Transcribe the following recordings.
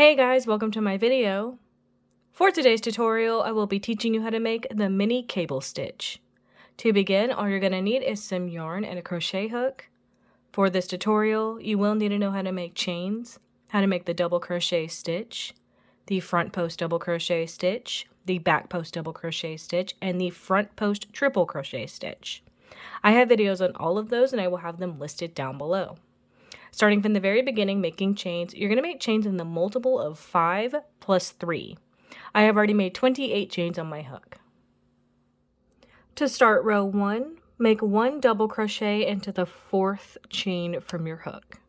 Hey guys, welcome to my video. For today's tutorial, I will be teaching you how to make the mini cable stitch. To begin, all you're going to need is some yarn and a crochet hook. For this tutorial, you will need to know how to make chains, how to make the double crochet stitch, the front post double crochet stitch, the back post double crochet stitch, and the front post triple crochet stitch. I have videos on all of those and I will have them listed down below. Starting from the very beginning, making chains, you're going to make chains in the multiple of 5 plus 3. I have already made 28 chains on my hook. To start row 1, make 1 double crochet into the 4th chain from your hook.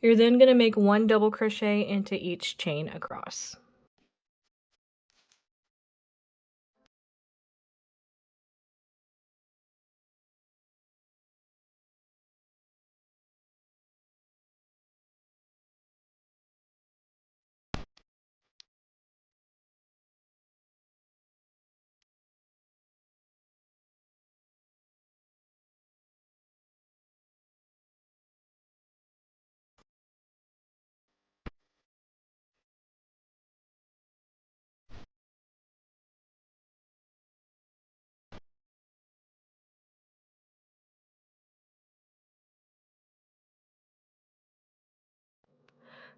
You're then going to make 1 double crochet into each chain across.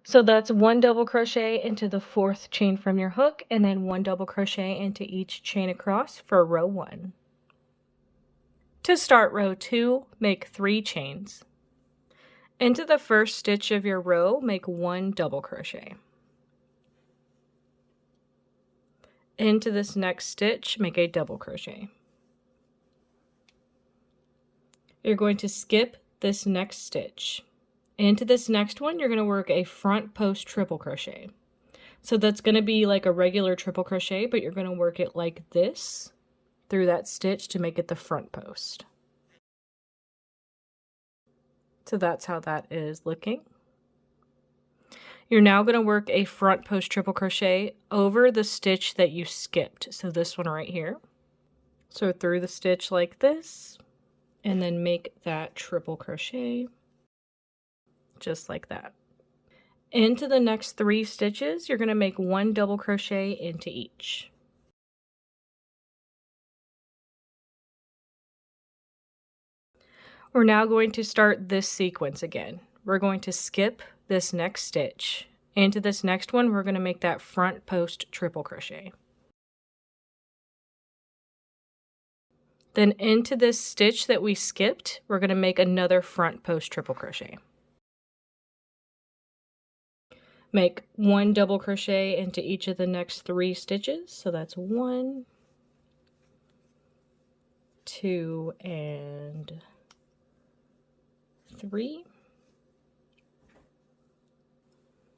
So that's 1 double crochet into the 4th chain from your hook, and then 1 double crochet into each chain across for row 1. To start row 2, make 3 chains. Into the first stitch of your row, make 1 double crochet. Into this next stitch, make a double crochet. You're going to skip this next stitch. Into this next one, you're going to work a front post triple crochet. So that's going to be like a regular triple crochet, but you're going to work it like this through that stitch to make it the front post. So that's how that is looking. You're now going to work a front post triple crochet over the stitch that you skipped. So this one right here. So through the stitch like this, and then make that triple crochet just like that. Into the next 3 stitches, you're going to make 1 double crochet into each. We're now going to start this sequence again. We're going to skip this next stitch. Into this next one, we're going to make that front post triple crochet. Then into this stitch that we skipped, we're going to make another front post triple crochet. Make 1 double crochet into each of the next 3 stitches. So that's 1, 2, and 3.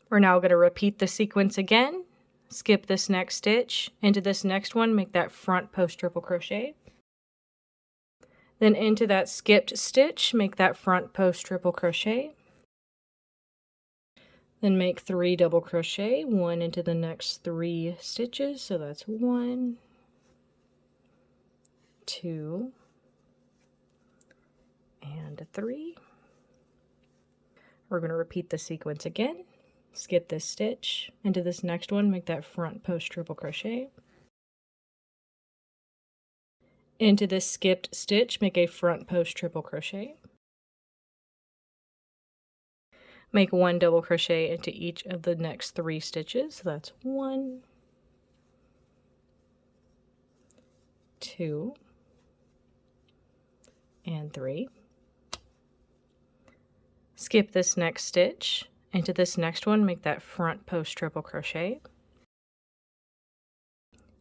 We're now going to repeat the sequence again. Skip this next stitch. Into this next one, make that front post triple crochet. Then into that skipped stitch, make that front post triple crochet. Then make 3 double crochet, 1 into the next 3 stitches. So that's 1, 2, and 3. We're going to repeat the sequence again. Skip this stitch. Into this next one, make that front post triple crochet. Into this skipped stitch, make a front post triple crochet. Make 1 double crochet into each of the next 3 stitches. So that's 1, 2, and 3. Skip this next stitch. Into this next one, make that front post triple crochet.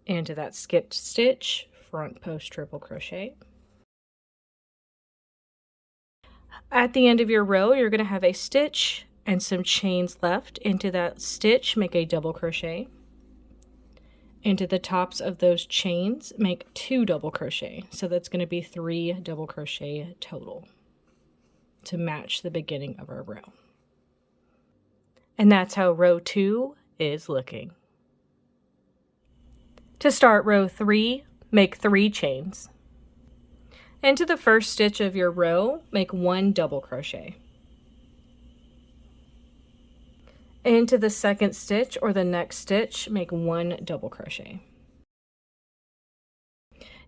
Into that skipped stitch, front post triple crochet. At the end of your row, you're going to have a stitch and some chains left. Into that stitch, make a double crochet. Into the tops of those chains, make 2 double crochet. So that's going to be 3 double crochet total to match the beginning of our row. And that's how row 2 is looking. To start row 3, make 3 chains. Into the first stitch of your row, make 1 double crochet. Into the second stitch or the next stitch, make 1 double crochet.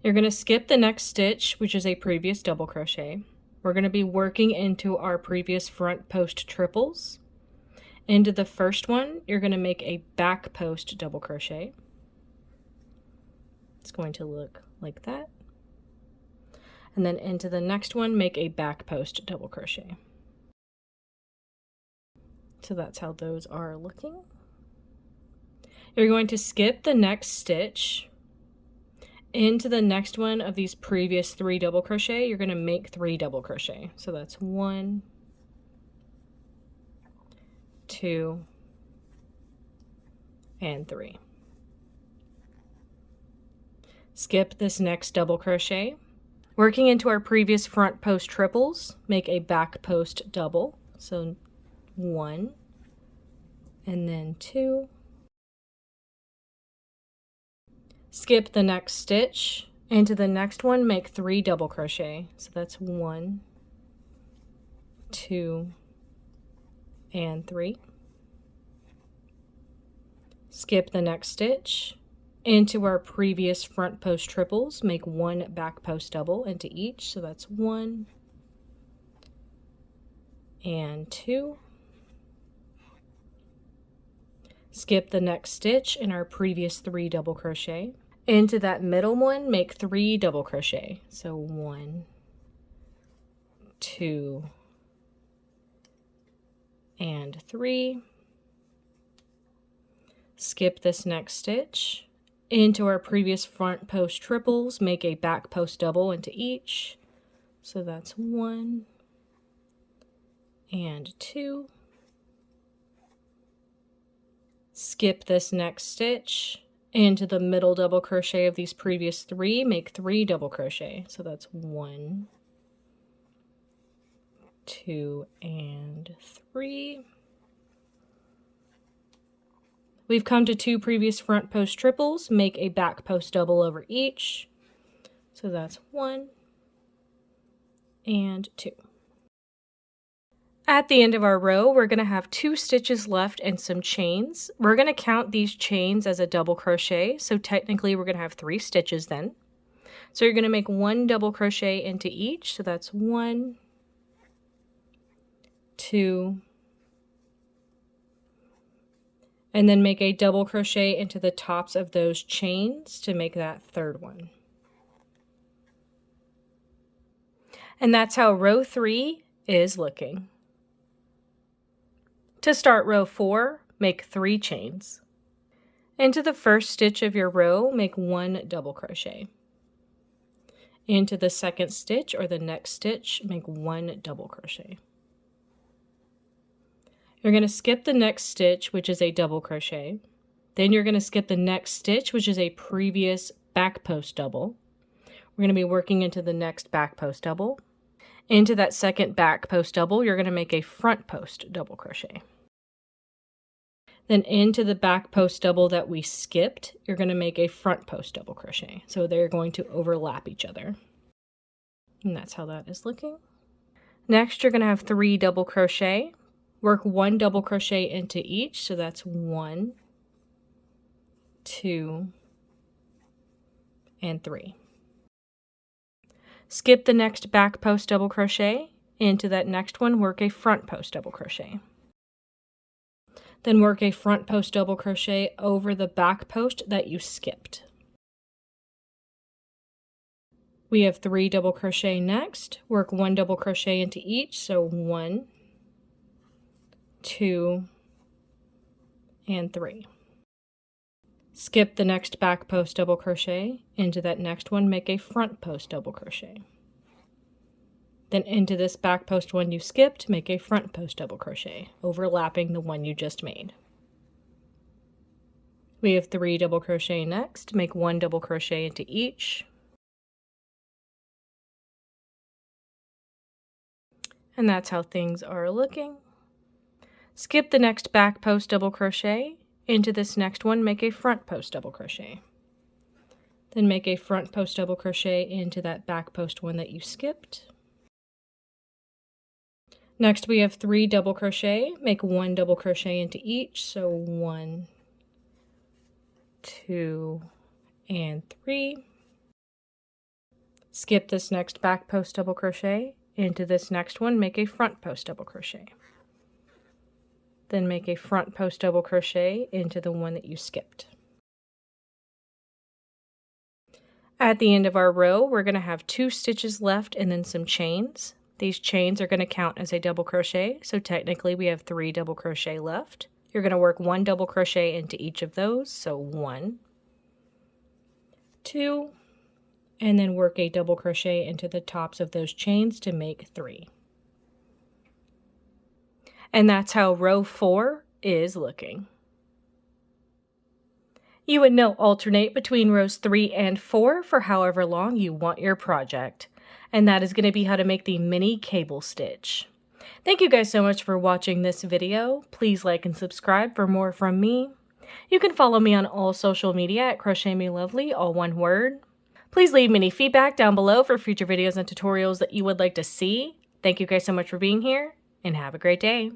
You're going to skip the next stitch, which is a previous double crochet. We're going to be working into our previous front post triples. Into the first one, you're going to make a back post double crochet. It's going to look like that. And then into the next one, make a back post double crochet. So that's how those are looking. You're going to skip the next stitch. Into the next one of these previous 3 double crochet, you're going to make 3 double crochet. So that's 1, 2, and 3. Skip this next double crochet. Working into our previous front post triples, make a back post double. So 1, and then 2. Skip the next stitch. Into the next one, make 3 double crochet. So that's 1, 2, and 3. Skip the next stitch. Into our previous front post triples, make 1 back post double into each. So that's 1 and 2. Skip the next stitch in our previous 3 double crochet. Into that middle one, make 3 double crochet. So 1, 2, and 3. Skip this next stitch. Into our previous front post triples, make a back post double into each. So that's 1 and 2. Skip this next stitch. Into the middle double crochet of these previous 3, make 3 double crochet. So that's 1, 2, and 3. We've come to 2 previous front post triples, make a back post double over each. So that's 1 and 2. At the end of our row, we're going to have 2 stitches left and some chains. We're going to count these chains as a double crochet, so technically we're going to have 3 stitches then. So you're going to make 1 double crochet into each, so that's 1, 2, and then make a double crochet into the tops of those chains to make that 3rd one. And that's how row 3 is looking. To start row 4, make 3 chains. Into the first stitch of your row, make 1 double crochet. Into the second stitch or the next stitch, make 1 double crochet. You're going to skip the next stitch, which is a double crochet. Then you're going to skip the next stitch, which is a previous back post double. We're going to be working into the next back post double. Into that second back post double, you're going to make a front post double crochet. Then into the back post double that we skipped, you're going to make a front post double crochet. So they're going to overlap each other. And that's how that is looking. Next, you're going to have 3 double crochet. Work 1 double crochet into each. So that's 1, 2, and 3. Skip the next back post double crochet. Into that next one, work a front post double crochet. Then work a front post double crochet over the back post that you skipped. We have 3 double crochet next. Work 1 double crochet into each, so 1, 2, and 3. Skip the next back post double crochet. Into that next one, make a front post double crochet. Then into this back post one you skipped, make a front post double crochet, overlapping the one you just made. We have 3 double crochet next. Make 1 double crochet into each. And that's how things are looking. Skip the next back post double crochet. Into this next one, make a front post double crochet. Then make a front post double crochet into that back post one that you skipped. Next we have 3 double crochet. Make 1 double crochet into each, so 1, 2, and 3. Skip this next back post double crochet. Into this next one, make a front post double crochet. Then make a front post double crochet into the one that you skipped. At the end of our row, we're going to have 2 stitches left and then some chains. These chains are going to count as a double crochet, so technically we have 3 double crochet left. You're going to work 1 double crochet into each of those, so 1, 2, and then work a double crochet into the tops of those chains to make 3. And that's how row 4 is looking. You would now alternate between rows 3 and 4 for however long you want your project. And that is going to be how to make the mini cable stitch. Thank you guys so much for watching this video. Please like and subscribe for more from me. You can follow me on all social media at crochetmelovely, all one word. Please leave me any feedback down below for future videos and tutorials that you would like to see. Thank you guys so much for being here, and have a great day.